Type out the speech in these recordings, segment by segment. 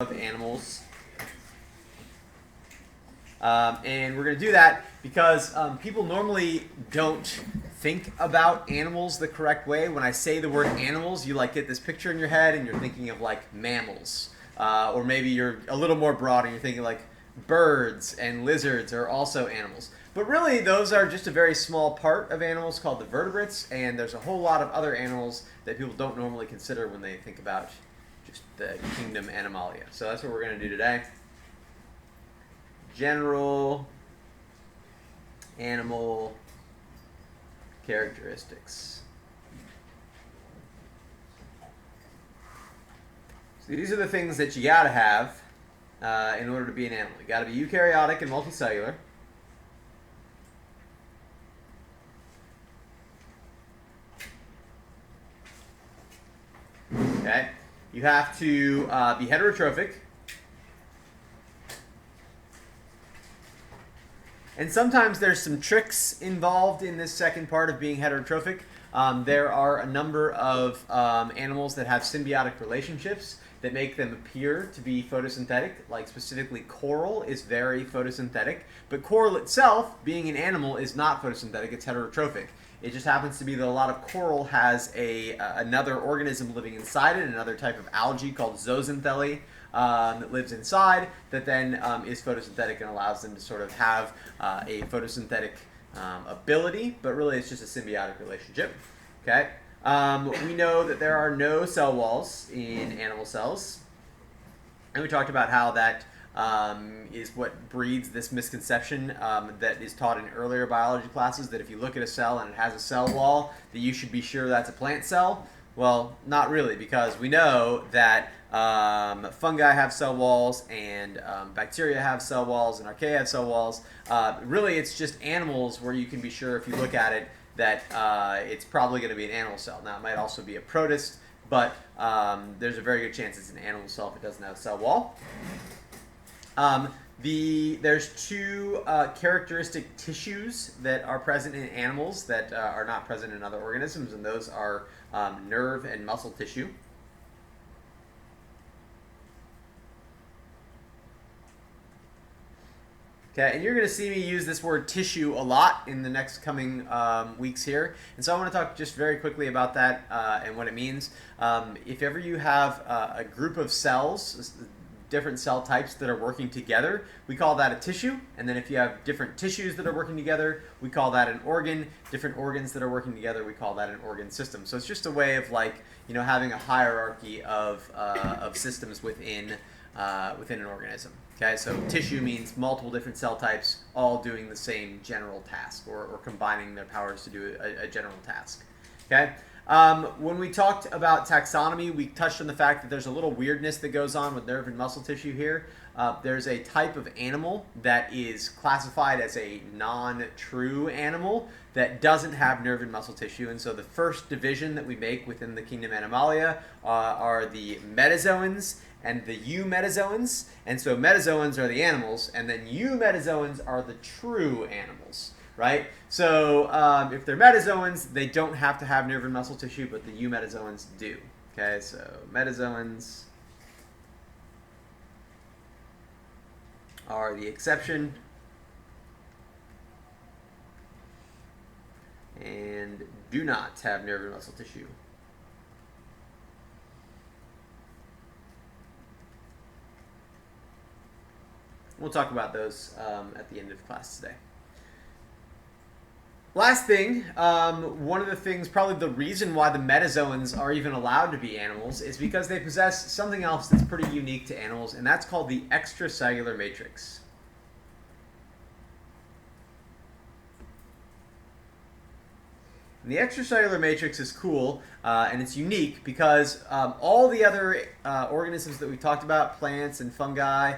of animals. And we're going to do that because people normally don't think about animals the correct way. When I say the word animals, you like get this picture in your head and you're thinking of like mammals. Or maybe you're a little more broad and you're thinking like birds and lizards are also animals. But really, those are just a very small part of animals called the vertebrates, and there's a whole lot of other animals that people don't normally consider when they think about just the kingdom Animalia. So that's what we're going to do today. General animal characteristics. So these are the things that you got to have in order to be an animal. You got to be eukaryotic and multicellular. Okay. You have to be heterotrophic. And sometimes there's some tricks involved in this second part of being heterotrophic. There are a number of animals that have symbiotic relationships that make them appear to be photosynthetic, like specifically coral is very photosynthetic. But coral itself, being an animal, is not photosynthetic, it's heterotrophic. It just happens to be that a lot of coral has another organism living inside it, another type of algae called zooxanthellae that lives inside, that then is photosynthetic and allows them to sort of have a photosynthetic ability, but really it's just a symbiotic relationship. Okay. We know that there are no cell walls in animal cells, and we talked about how that is what breeds this misconception that is taught in earlier biology classes, that if you look at a cell and it has a cell wall, that you should be sure that's a plant cell. Well, not really, because we know that fungi have cell walls, and bacteria have cell walls, and archaea have cell walls. Really, it's just animals where you can be sure, if you look at it, that it's probably going to be an animal cell. Now, it might also be a protist, but there's a very good chance it's an animal cell if it doesn't have a cell wall. There's two characteristic tissues that are present in animals that are not present in other organisms, and those are nerve and muscle tissue. Okay, and you're going to see me use this word tissue a lot in the next coming weeks here. And so I want to talk just very quickly about that and what it means. If ever you have a group of cells, different cell types that are working together, we call that a tissue. And then if you have different tissues that are working together, we call that an organ. Different organs that are working together, we call that an organ system. So it's just a way of, like, you know, having a hierarchy of systems within an organism. Okay, so tissue means multiple different cell types all doing the same general task, or combining their powers to do a general task. Okay. When we talked about taxonomy, we touched on the fact that there's a little weirdness that goes on with nerve and muscle tissue here. There's a type of animal that is classified as a non-true animal that doesn't have nerve and muscle tissue. And so the first division that we make within the kingdom Animalia are the Metazoans and the Eumetazoans. And so Metazoans are the animals, and then Eumetazoans are the true animals. Right? So if they're metazoans, they don't have to have nerve and muscle tissue, but the eumetazoans do. Okay, so metazoans are the exception and do not have nerve and muscle tissue. We'll talk about those at the end of class today. Last thing, one of the things, probably the reason why the metazoans are even allowed to be animals, is because they possess something else that's pretty unique to animals, and that's called the extracellular matrix. And the extracellular matrix is cool, and it's unique because all the other organisms that we talked about, plants and fungi,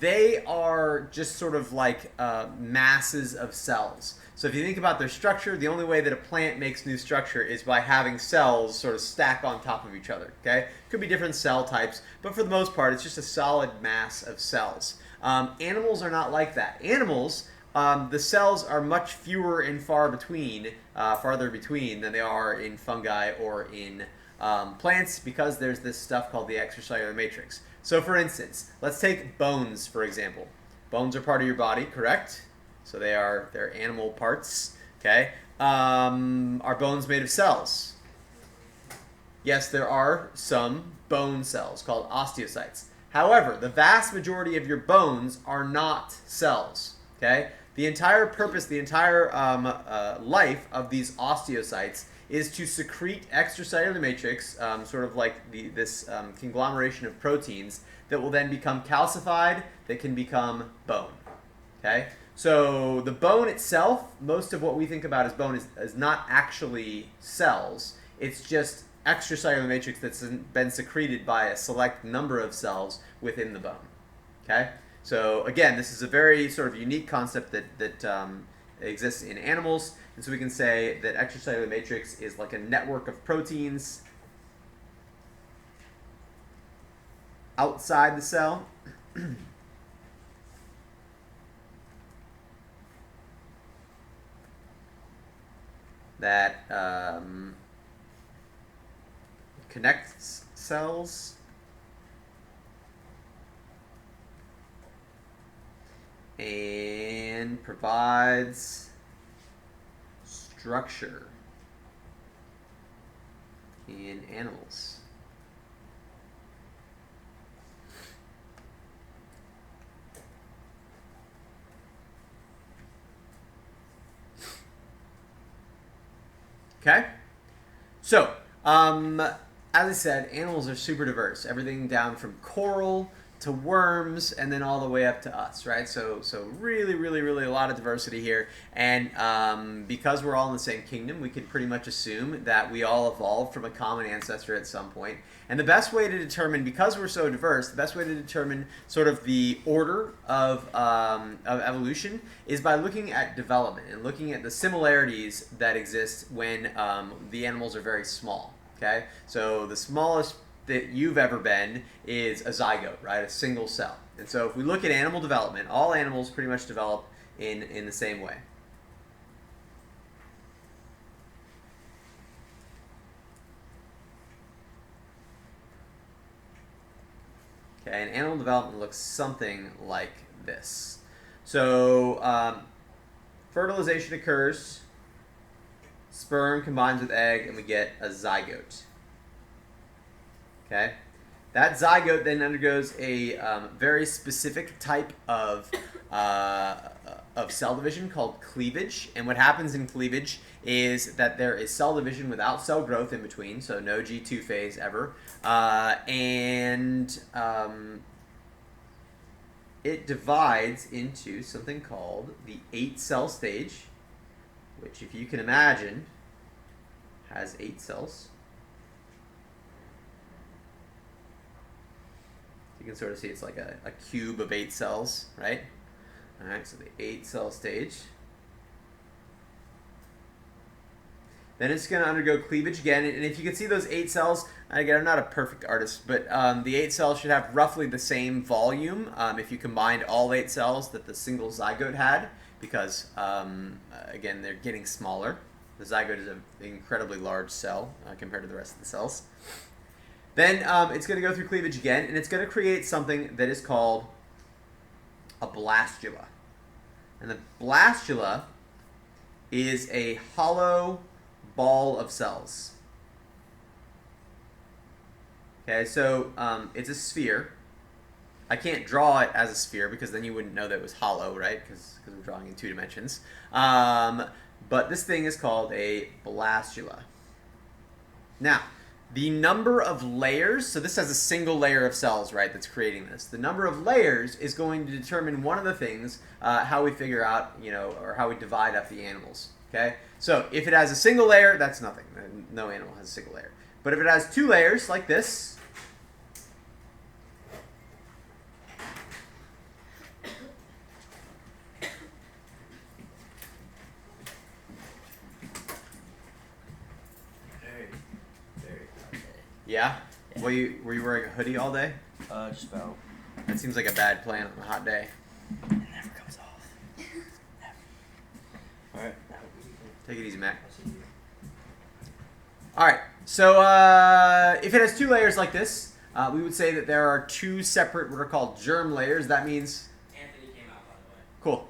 they are just sort of like masses of cells. So if you think about their structure, the only way that a plant makes new structure is by having cells sort of stack on top of each other. Okay, could be different cell types, but for the most part, it's just a solid mass of cells. Animals are not like that. Animals, the cells are much fewer and farther between than they are in fungi or in plants, because there's this stuff called the extracellular matrix. So for instance, let's take bones, for example. Bones are part of your body, correct? So they're animal parts, okay? Are bones made of cells? Yes, there are some bone cells called osteocytes. However, the vast majority of your bones are not cells, okay? The entire purpose, the entire life of these osteocytes is to secrete extracellular matrix, sort of like this conglomeration of proteins that will then become calcified, that can become bone, okay? So the bone itself, most of what we think about as bone is not actually cells. It's just extracellular matrix that's been secreted by a select number of cells within the bone. Okay? So again, this is a very sort of unique concept that exists in animals, and so we can say that extracellular matrix is like a network of proteins outside the cell. That connects cells and provides structure in animals. Okay? So, as I said, animals are super diverse. Everything down from coral to worms and then all the way up to us, right? So really, really, really a lot of diversity here. And because we're all in the same kingdom, we could pretty much assume that we all evolved from a common ancestor at some point. And the best way to determine, because we're so diverse, the best way to determine sort of the order of evolution is by looking at development and looking at the similarities that exist when the animals are very small. Okay, so the smallest that you've ever been is a zygote, right? A single cell. And so if we look at animal development, all animals pretty much develop in the same way. Okay, and animal development looks something like this. So fertilization occurs, sperm combines with egg, and we get a zygote. Okay, that zygote then undergoes a very specific type of cell division called cleavage. And what happens in cleavage is that there is cell division without cell growth in between, so no G2 phase ever, and it divides into something called the 8-cell stage, which, if you can imagine, has 8 cells. You can sort of see it's like a cube of 8 cells, right? All right, so the 8-cell stage. Then it's going to undergo cleavage again, and if you can see those 8 cells, again, I'm not a perfect artist, but the 8 cells should have roughly the same volume if you combined all 8 cells that the single zygote had, because, again, they're getting smaller. The zygote is an incredibly large cell compared to the rest of the cells. Then it's going to go through cleavage again, and it's going to create something that is called a blastula. And the blastula is a hollow ball of cells. Okay, so it's a sphere. I can't draw it as a sphere because then you wouldn't know that it was hollow, right? Because we're drawing in 2 dimensions. But this thing is called a blastula. Now, the number of layers, so this has a single layer of cells, right, that's creating this. The number of layers is going to determine one of the things, how we figure out, or how we divide up the animals, okay? So if it has a single layer, that's nothing. No animal has a single layer. But if it has 2 layers, like this, yeah? Were you wearing a hoodie all day? Just about. That seems like a bad plan on a hot day. It never comes off. Never. Alright. Take it easy, Mac. Alright, so if it has 2 layers like this, we would say that there are two separate what are called germ layers. That means Anthony came out, by the way. cool.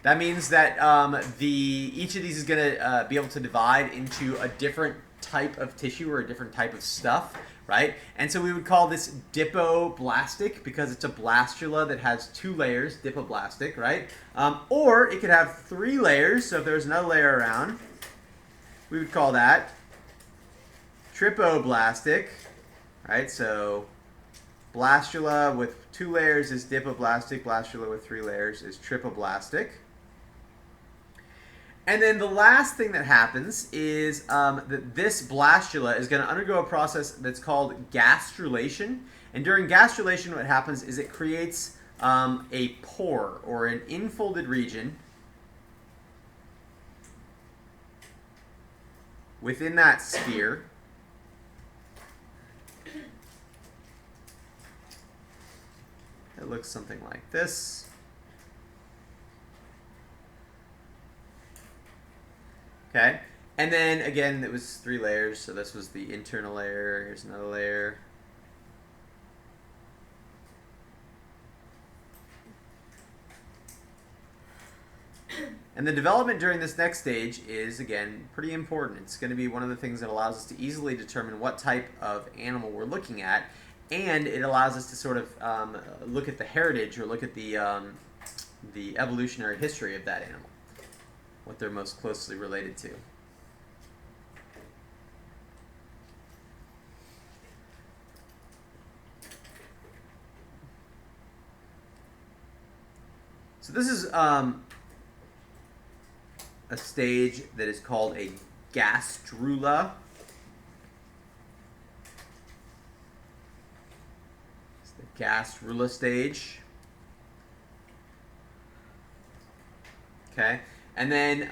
That means that each of these is going to be able to divide into a different type of tissue or a different type of stuff, right? And so we would call this dipoblastic because it's a blastula that has two layers, dipoblastic, right? Or it could have three layers. So if there's another layer around, we would call that tripoblastic, right? So blastula with two layers is dipoblastic. Blastula with three layers is tripoblastic. And then the last thing that happens is that this blastula is going to undergo a process that's called gastrulation. And during gastrulation, what happens is it creates a pore or an infolded region within that sphere. It looks something like this. Okay, and then again, it was three layers. So this was the internal layer. Here's another layer. And the development during this next stage is, again, pretty important. It's going to be one of the things that allows us to easily determine what type of animal we're looking at, and it allows us to sort of look at the heritage or look at the evolutionary history of that animal, what they're most closely related to. So this is a stage that is called a gastrula. It's the gastrula stage. Okay. And then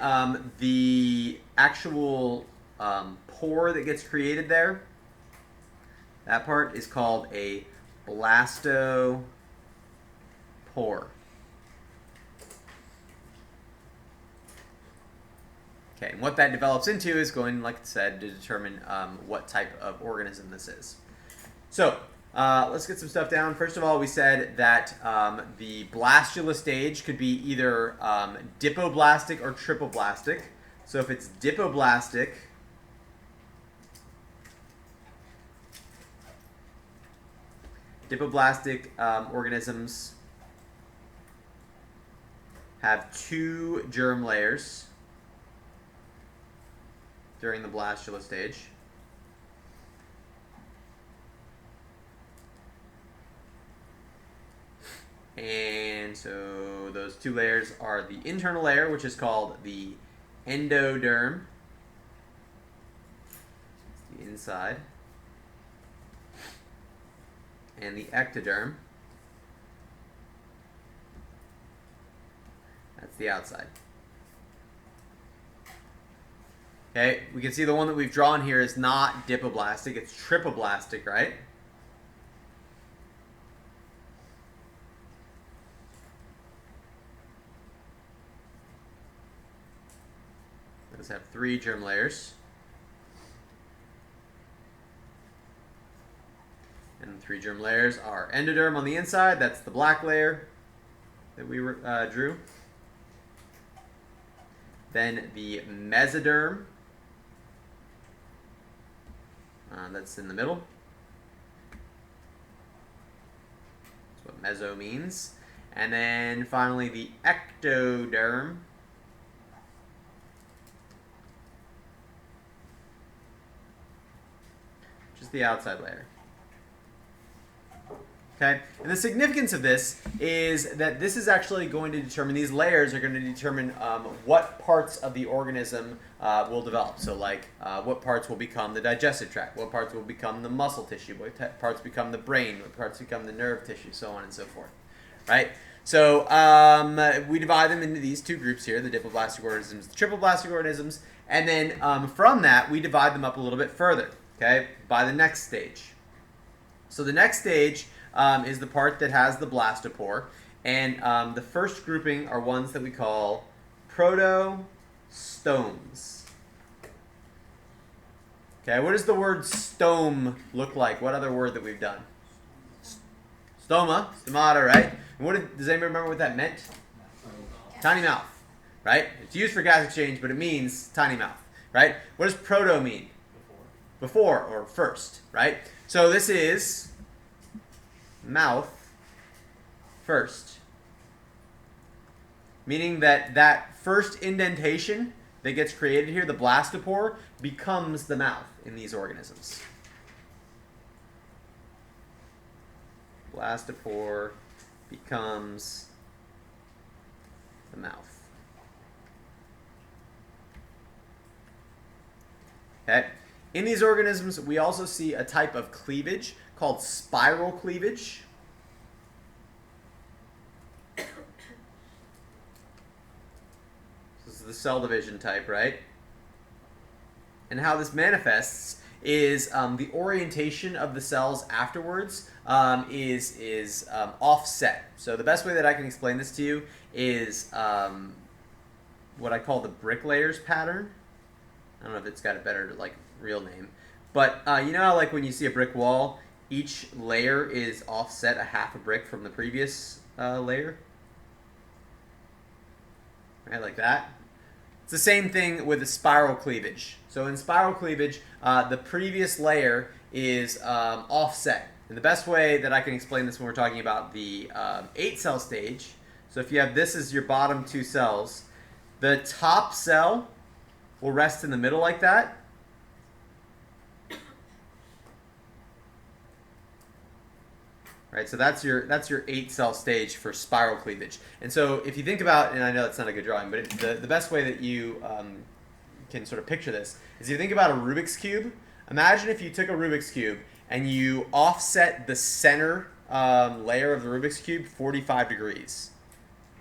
the actual pore that gets created there, that part is called a blastopore. Okay, and what that develops into is going, like I said, to determine what type of organism this is. So, let's get some stuff down. First of all, we said that the blastula stage could be either dipoblastic or tripoblastic. So if it's dipoblastic, organisms have two germ layers during the blastula stage. And so those two layers are the internal layer, which is called the endoderm, the inside, and the ectoderm, that's the outside. Okay, we can see the one that we've drawn here is not dipoblastic, it's tripoblastic, right? Those have three germ layers. And the three germ layers are endoderm on the inside, that's the black layer that we drew. Then the mesoderm, that's in the middle. That's what meso means. And then finally the ectoderm, which is the outside layer. Okay, and the significance of this is that this is actually going to determine, these layers are going to determine what parts of the organism will develop. So like what parts will become the digestive tract, what parts will become the muscle tissue, what parts become the brain, what parts become the nerve tissue, so on and so forth. Right? So we divide them into these two groups here, the dipoblastic organisms, the tripoblastic organisms, and then from that we divide them up a little bit further, okay, by the next stage. So the next stage is the part that has the blastopore, and the first grouping are ones that we call protostomes. Okay, what does the word stome look like? What other word that we've done? stomata, right? And does anybody remember what that meant? Tiny mouth, right? It's used for gas exchange, but it means tiny mouth, right? What does proto mean? Before or first, right? So this is mouth first, meaning that first indentation that gets created here, the blastopore, becomes the mouth in these organisms. Blastopore becomes the mouth. Okay. In these organisms, we also see a type of cleavage called spiral cleavage. This is the cell division type, right? And how this manifests is the orientation of the cells afterwards is offset. So the best way that I can explain this to you is what I call the bricklayers pattern. I don't know if it's got a better real name, but you know how when you see a brick wall, each layer is offset a half a brick from the previous layer, right? Like that. It's the same thing with the spiral cleavage. So in spiral cleavage, the previous layer is offset. And the best way that I can explain this when we're talking about the 8-cell stage, so if you have this as your bottom 2 cells, the top cell will rest in the middle like that. Right, so that's your 8-cell stage for spiral cleavage. And so if you think about, and I know it's not a good drawing, but the best way that you can sort of picture this is if you think about a Rubik's Cube. Imagine if you took a Rubik's Cube and you offset the center layer of the Rubik's Cube 45 degrees.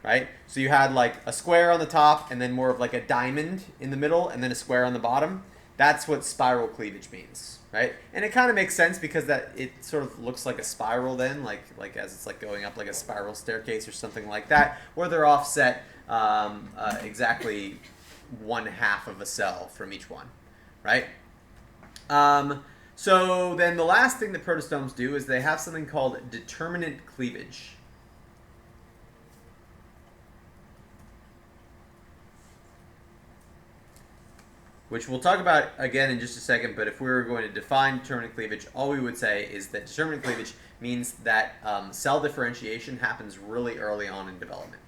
Right? So you had a square on the top and then more of a diamond in the middle and then a square on the bottom. That's what spiral cleavage means, right? And it kind of makes sense because it sort of looks like a spiral then, like as it's going up like a spiral staircase or something like that, where they're offset exactly 1/2 of a cell from each one, right? So then the last thing that protostomes do is they have something called determinant cleavage. Which we'll talk about again in just a second, but if we were going to define determinant cleavage, all we would say is that determinant cleavage means that cell differentiation happens really early on in development.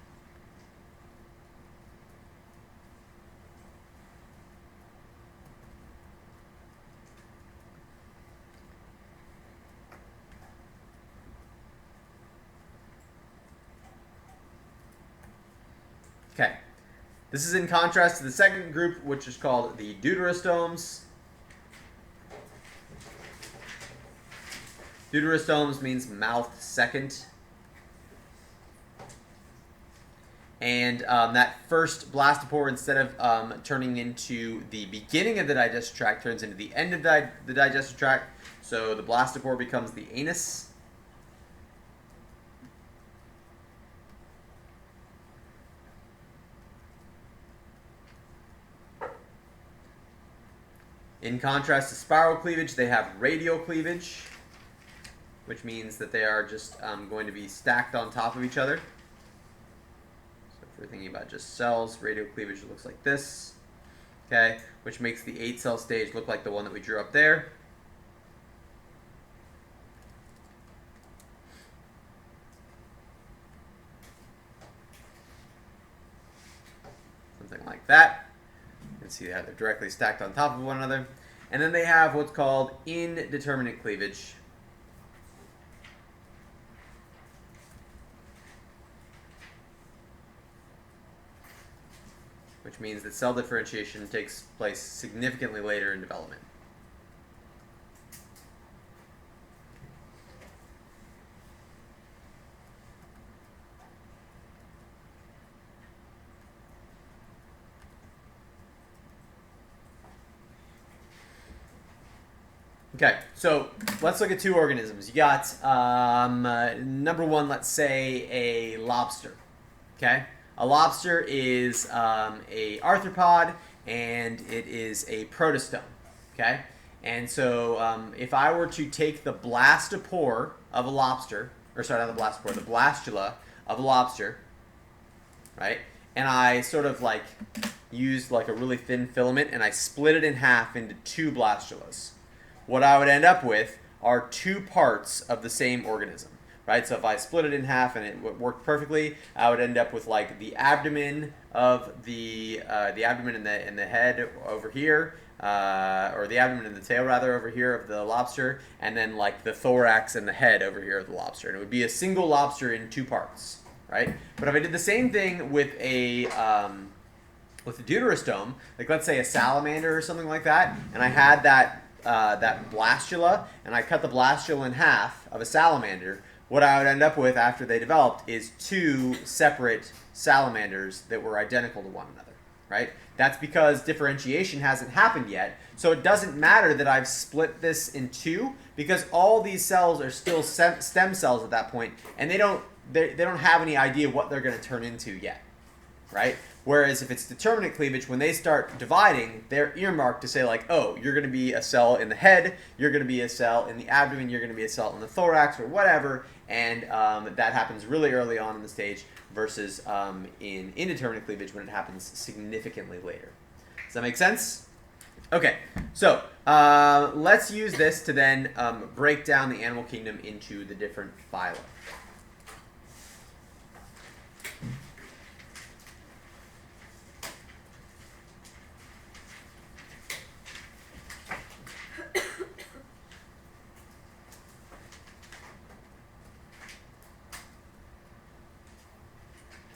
Okay. This is in contrast to the second group, which is called the Deuterostomes. Deuterostomes means mouth second. And that first blastopore, instead of turning into the beginning of the digestive tract, turns into the end of the digestive tract. So the blastopore becomes the anus. In contrast to spiral cleavage, they have radial cleavage, which means that they are just going to be stacked on top of each other. So if we're thinking about just cells, radial cleavage looks like this, okay, which makes the 8-cell stage look like the one that we drew up there. Something like that. You can see how they're directly stacked on top of one another. And then they have what's called indeterminate cleavage. Which means that cell differentiation takes place significantly later in development. Okay, so let's look at 2 organisms. You got number 1, let's say a lobster. Okay, a lobster is a arthropod and it is a protostome. Okay, and so if I were to take the blastopore of a lobster, or sorry, not the blastopore, the blastula of a lobster, right? And I sort of like used like a really thin filament and I split it in half into 2 blastulas. What I would end up with are 2 parts of the same organism, right? So if I split it in half and it worked perfectly, I would end up with like the abdomen of the abdomen and the head over here, or the abdomen and the tail rather over here of the lobster, and then like the thorax and the head over here of the lobster. And it would be a single lobster in 2 parts, right? But if I did the same thing with a deuterostome, like let's say a salamander or something like that, and I had that blastula, and I cut the blastula in half of a salamander, what I would end up with after they developed is 2 separate salamanders that were identical to one another, right? That's because differentiation hasn't happened yet, so it doesn't matter that I've split this in 2, because all these cells are still stem cells at that point, and they don't have any idea what they're going to turn into yet, right? Whereas if it's determinate cleavage, when they start dividing, they're earmarked to say like, oh, you're going to be a cell in the head, you're going to be a cell in the abdomen, you're going to be a cell in the thorax or whatever, and that happens really early on in the stage versus in indeterminate cleavage when it happens significantly later. Does that make sense? Okay, so let's use this to then break down the animal kingdom into the different phyla.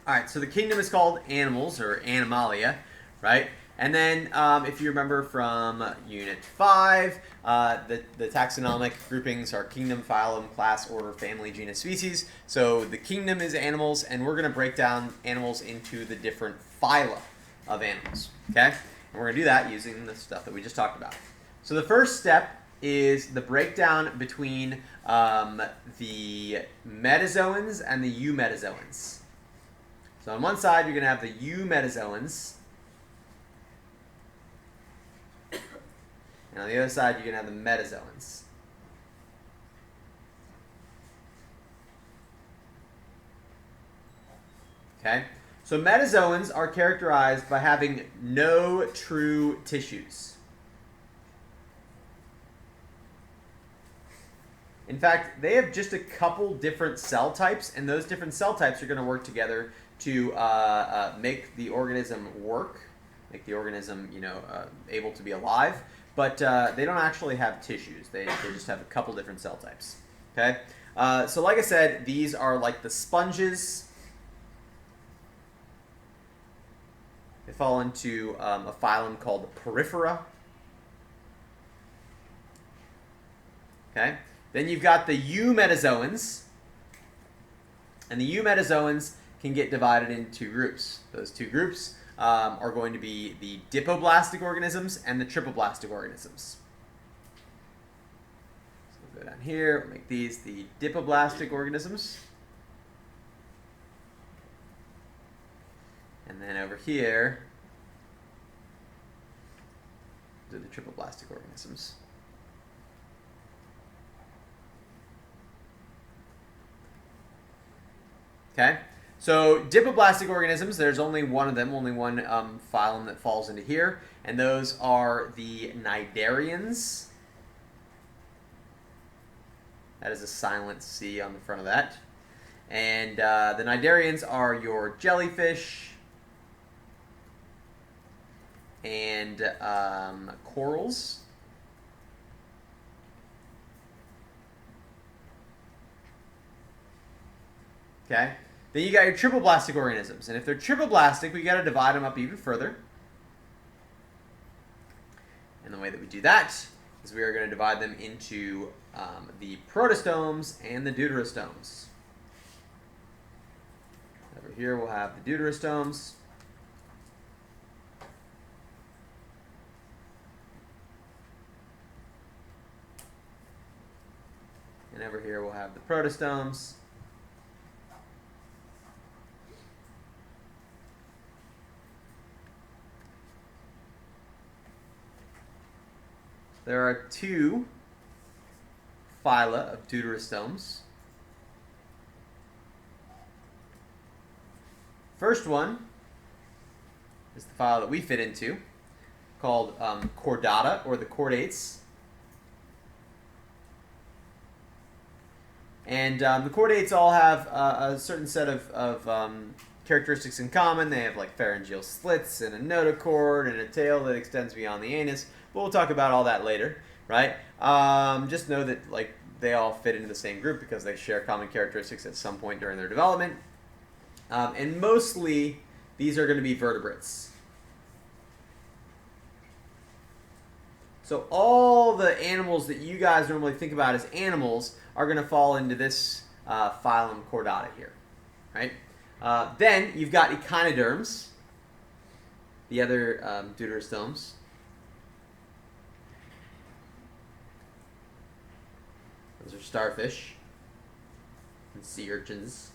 All right, so the kingdom is called animals, or animalia, right? And then if you remember from Unit 5, the taxonomic groupings are kingdom, phylum, class, order, family, genus, species. So the kingdom is animals, and we're going to break down animals into the different phyla of animals, okay? And we're going to do that using the stuff that we just talked about. So the first step is the breakdown between the Metazoans and the Eumetazoans. So on one side, you're going to have the Eumetazoans. And on the other side, you're going to have the Metazoans. Okay? So Metazoans are characterized by having no true tissues. In fact, they have just a couple different cell types, and those different cell types are going to work together to make the organism work, make the organism, able to be alive. But they don't actually have tissues. They just have a couple different cell types. Okay. So like I said, these are like the sponges. They fall into a phylum called Porifera. Okay. Then you've got the Eumetazoans, and the Eumetazoans can get divided into 2 groups. Those 2 groups are going to be the dipoblastic organisms and the tripoblastic organisms. So we'll go down here, we'll make these the dipoblastic organisms. And then over here, do the tripoblastic organisms. Okay? So dipoblastic organisms, there's only one of them, only one phylum that falls into here, and those are the Cnidarians. That is a silent C on the front of that. And the Cnidarians are your jellyfish and corals. Okay? Then you got your tripoblastic organisms. And if they're tripoblastic, we got to divide them up even further. And the way that we do that is we are going to divide them into the protostomes and the deuterostomes. Over here we'll have the deuterostomes. And over here we'll have the protostomes. There are 2 phyla of deuterostomes. First one is the file that we fit into, called Chordata, or the chordates. And the chordates all have a certain set of characteristics in common. They have like pharyngeal slits and a notochord and a tail that extends beyond the anus. But we'll talk about all that later, right? Just know that like they all fit into the same group because they share common characteristics at some point during their development. And mostly these are going to be vertebrates. So all the animals that you guys normally think about as animals are going to fall into this phylum Chordata here, right? Then you've got echinoderms, the other deuterostomes. Those are starfish and sea urchins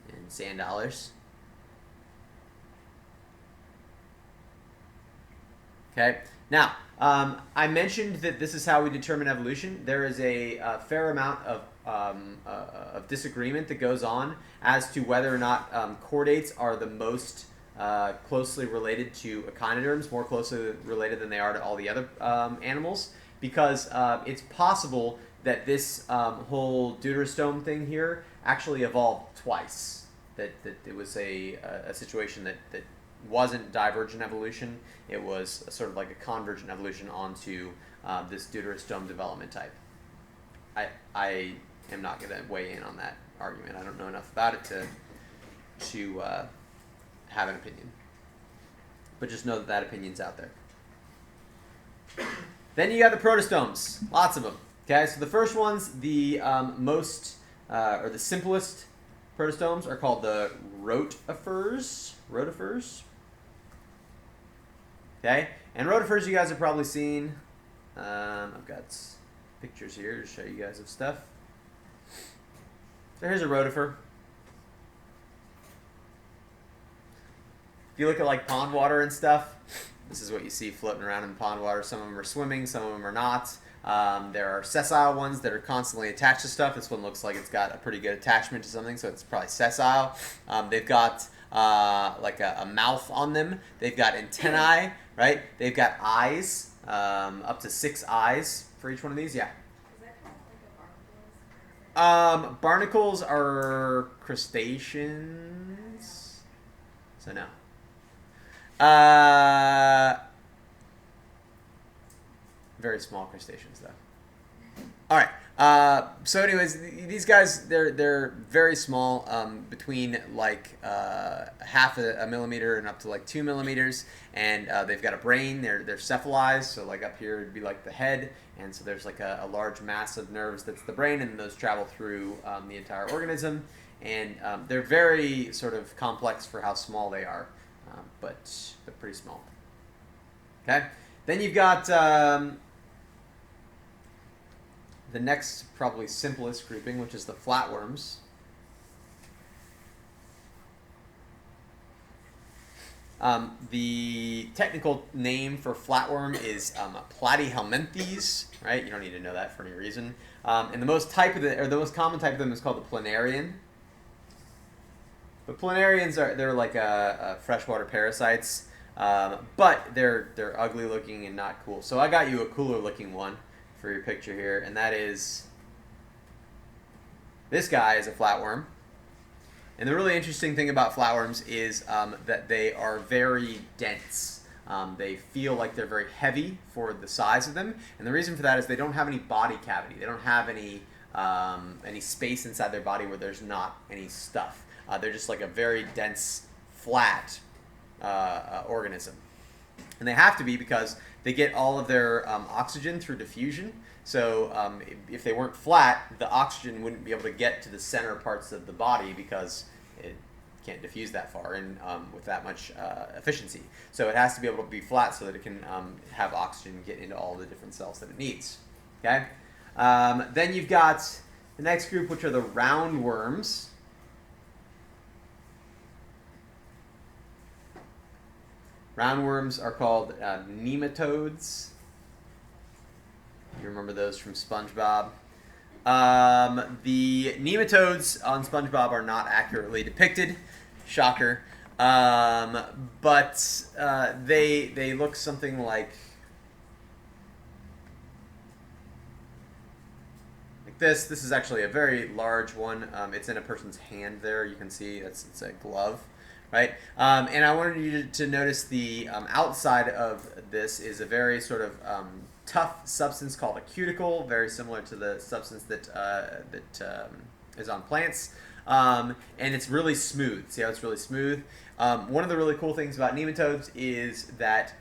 and sand dollars. Okay. Now, I mentioned that this is how we determine evolution. There is a fair amount of disagreement that goes on as to whether or not chordates are the most closely related to echinoderms, more closely related than they are to all the other animals, because it's possible that this whole Deuterostome thing here actually evolved twice. That it was a situation that wasn't divergent evolution. It was sort of like a convergent evolution onto this Deuterostome development type. I am not going to weigh in on that argument. I don't know enough about it to have an opinion. But just know that that opinion's out there. Then you got the protostomes. Lots of them. Okay, so the first ones, the most, or the simplest protostomes are called the Rotifers. Okay, and Rotifers you guys have probably seen. I've got pictures here to show you guys of stuff. So here's a Rotifer. If you look at like pond water and stuff, this is what you see floating around in pond water. Some of them are swimming, some of them are not. There are sessile ones that are constantly attached to stuff. This one looks like it's got a pretty good attachment to something, so it's probably sessile. They've got like a mouth on them. They've got antennae, right? They've got eyes, up to 6 eyes for each one of these. Yeah. Is that kind of like a barnacle? Barnacles are crustaceans, so no. Very small crustaceans, though. All right. So, anyways, these guys they're very small, between like half a millimeter and up to like 2 millimeters, and they've got a brain. They're cephalized, so like up here would be like the head, and so there's like a large mass of nerves that's the brain, and those travel through the entire organism, and they're very sort of complex for how small they are, but pretty small. Okay. Then you've got the next probably simplest grouping, which is the flatworms. The technical name for flatworm is Platyhelminthes, right? You don't need to know that for any reason. And the most common type of them is called the Planarian. But Planarians they're like freshwater parasites, but they're ugly looking and not cool. So I got you a cooler looking one for your picture here, and that is this guy is a flatworm. And the really interesting thing about flatworms is that they are very dense. They feel like they're very heavy for the size of them, and the reason for that is they don't have any body cavity. They don't have any space inside their body where there's not any stuff. They're just like a very dense, flat organism. And they have to be because they get all of their oxygen through diffusion. So if they weren't flat, the oxygen wouldn't be able to get to the center parts of the body because it can't diffuse that far and with that much efficiency. So it has to be able to be flat so that it can have oxygen get into all the different cells that it needs. Okay. Then you've got the next group, which are the roundworms. Roundworms are called nematodes. You remember those from SpongeBob. The nematodes on SpongeBob are not accurately depicted. Shocker. But they look something like this. This is actually a very large one. It's in a person's hand there. You can see it's a glove, right? And I wanted you to notice the outside of this is a very sort of tough substance called a cuticle, very similar to the substance that is on plants. And it's really smooth. See how it's really smooth? One of the really cool things about nematodes is that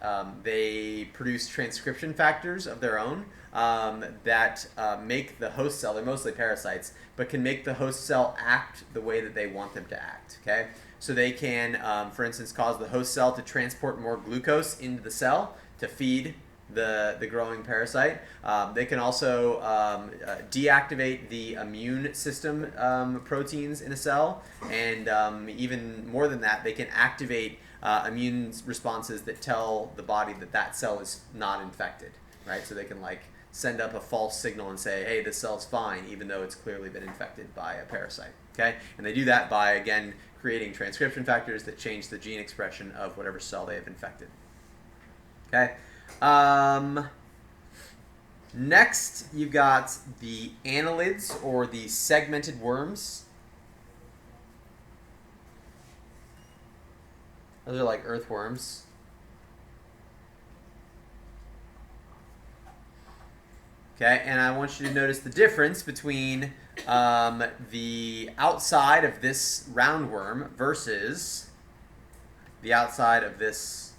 they produce transcription factors of their own that make the host cell, they're mostly parasites, but can make the host cell act the way that they want them to act, okay? So they can, for instance, cause the host cell to transport more glucose into the cell to feed the growing parasite. They can also deactivate the immune system proteins in a cell, and even more than that, they can activate immune responses that tell the body that that cell is not infected, right? So they can like send up a false signal and say, hey, this cell's fine, even though it's clearly been infected by a parasite, okay? And they do that by, again, creating transcription factors that change the gene expression of whatever cell they have infected, okay? Next, you've got the annelids, or the segmented worms. Those are like earthworms. Okay, and I want you to notice the difference between the outside of this roundworm versus the outside of this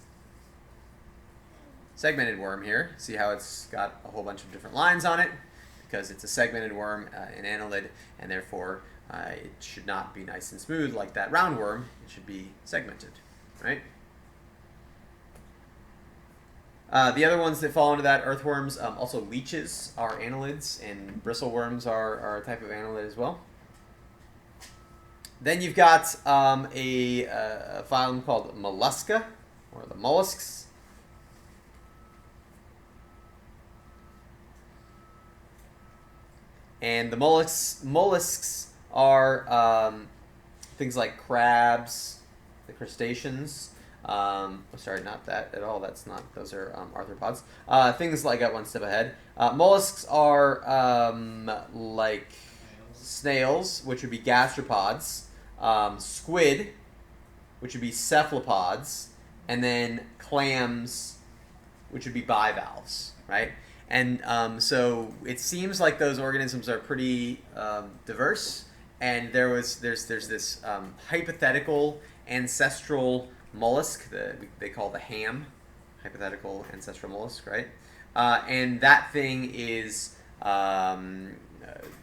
segmented worm here. See how it's got a whole bunch of different lines on it? Because it's a segmented worm, an annelid, and therefore it should not be nice and smooth like that roundworm. It should be segmented, right? The other ones that fall into that, earthworms, also leeches are annelids, and bristleworms are a type of annelid as well. Then you've got a phylum called Mollusca, or the mollusks. And the mollusks are things like crabs, the crustaceans. Sorry, not that at all. That's not. Those are arthropods. Things like, got one step ahead. Mollusks are like snails, which would be gastropods. Squid, which would be cephalopods, and then clams, which would be bivalves, right? And so it seems like those organisms are pretty diverse. And there's this hypothetical ancestral mollusk that they call the ham, hypothetical ancestral mollusk, right? And that thing is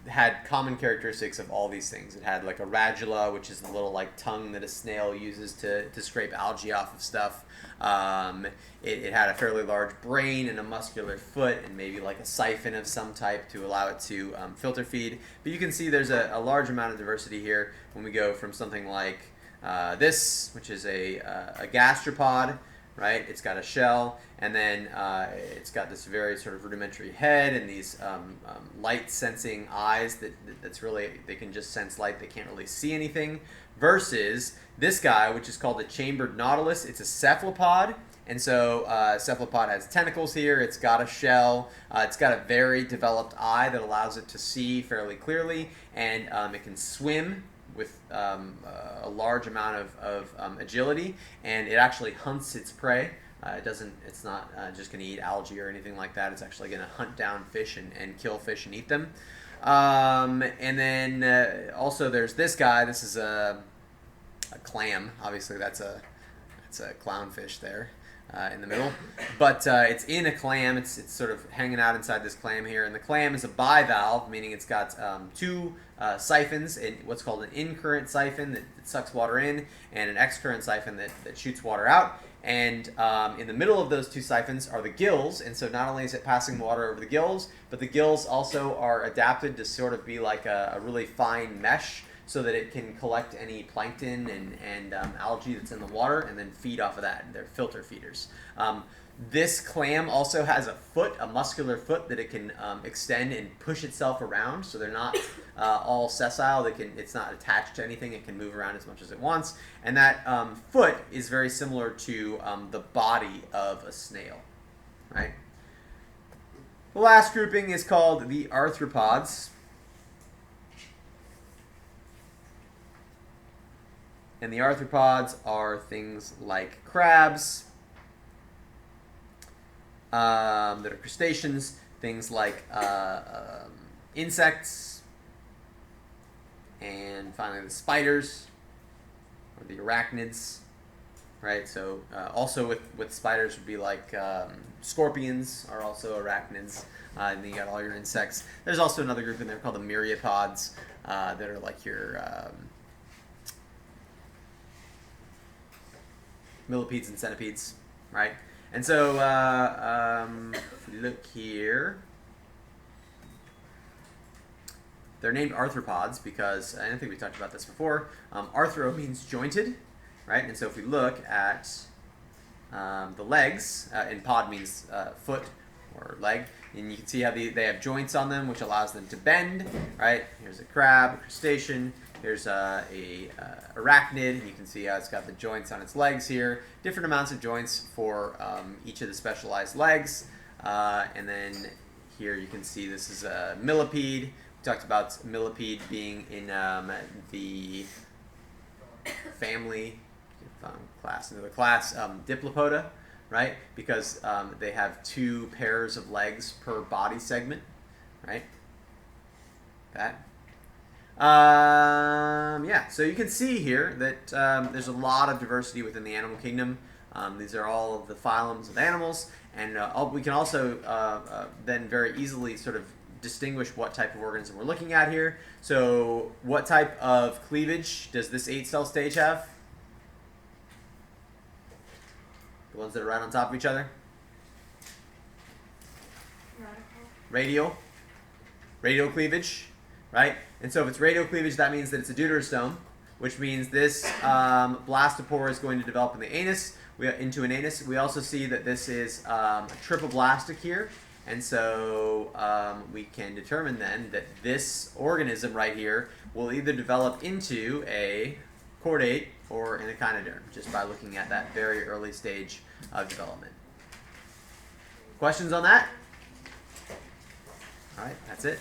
had common characteristics of all these things. It had like a radula, which is the little like tongue that a snail uses to scrape algae off of stuff. It had a fairly large brain and a muscular foot, and maybe like a siphon of some type to allow it to filter feed. But you can see there's a large amount of diversity here when we go from something like this, which is a gastropod, right? It's got a shell, and then it's got this very sort of rudimentary head and these light-sensing eyes that's really, they can just sense light, they can't really see anything, versus this guy, which is called the chambered nautilus. It's a cephalopod, and so cephalopod has tentacles here, it's got a shell, it's got a very developed eye that allows it to see fairly clearly, and it can swim with a large amount of agility, and it actually hunts its prey. It's not just going to eat algae or anything like that. It's actually going to hunt down fish and kill fish and eat them. And then also there's this guy. This is a clam. Obviously that's a clownfish there in the middle. But it's in a clam. It's sort of hanging out inside this clam here. And the clam is a bivalve, meaning it's got two siphons, what's called an in-current siphon that sucks water in, and an ex-current siphon that shoots water out. And in the middle of those two siphons are the gills, and so not only is it passing water over the gills, but the gills also are adapted to sort of be like a really fine mesh so that it can collect any plankton and algae that's in the water and then feed off of that. They're filter feeders. This clam also has a foot, a muscular foot that it can extend and push itself around, so they're not all sessile. It's not attached to anything. It can move around as much as it wants. And that foot is very similar to the body of a snail, right? The last grouping is called the Arthropods. And the arthropods are things like crabs, that are crustaceans, things like insects, and finally the spiders, or the arachnids, right? So also with spiders would be like scorpions are also arachnids, and then you got all your insects. There's also another group in there called the myriapods that are like your millipedes and centipedes, right? And so, if we look here, they're named arthropods because, I think we talked about this before, arthro means jointed, right? And so if we look at the legs, and pod means foot or leg, and you can see how they have joints on them, which allows them to bend, right? Here's a crab, a crustacean. Here's a arachnid, and you can see how it's got the joints on its legs here. Different amounts of joints for each of the specialized legs. And then here you can see this is a millipede. We talked about millipede being in the family, another class, Diplopoda, right? Because they have 2 pairs of legs per body segment, right? That. Yeah, so you can see here that there's a lot of diversity within the animal kingdom. These are all of the phylums of animals, and we can also then very easily sort of distinguish what type of organism we're looking at here. So what type of cleavage does this 8-cell stage have? The ones that are right on top of each other? Radial cleavage, right? And so if it's radial cleavage, that means that it's a deuterostome, which means this blastopore is going to develop in the anus, into an anus. We also see that this is tripoblastic here, and so we can determine then that this organism right here will either develop into a chordate or an echinoderm, just by looking at that very early stage of development. Questions on that? All right, that's it.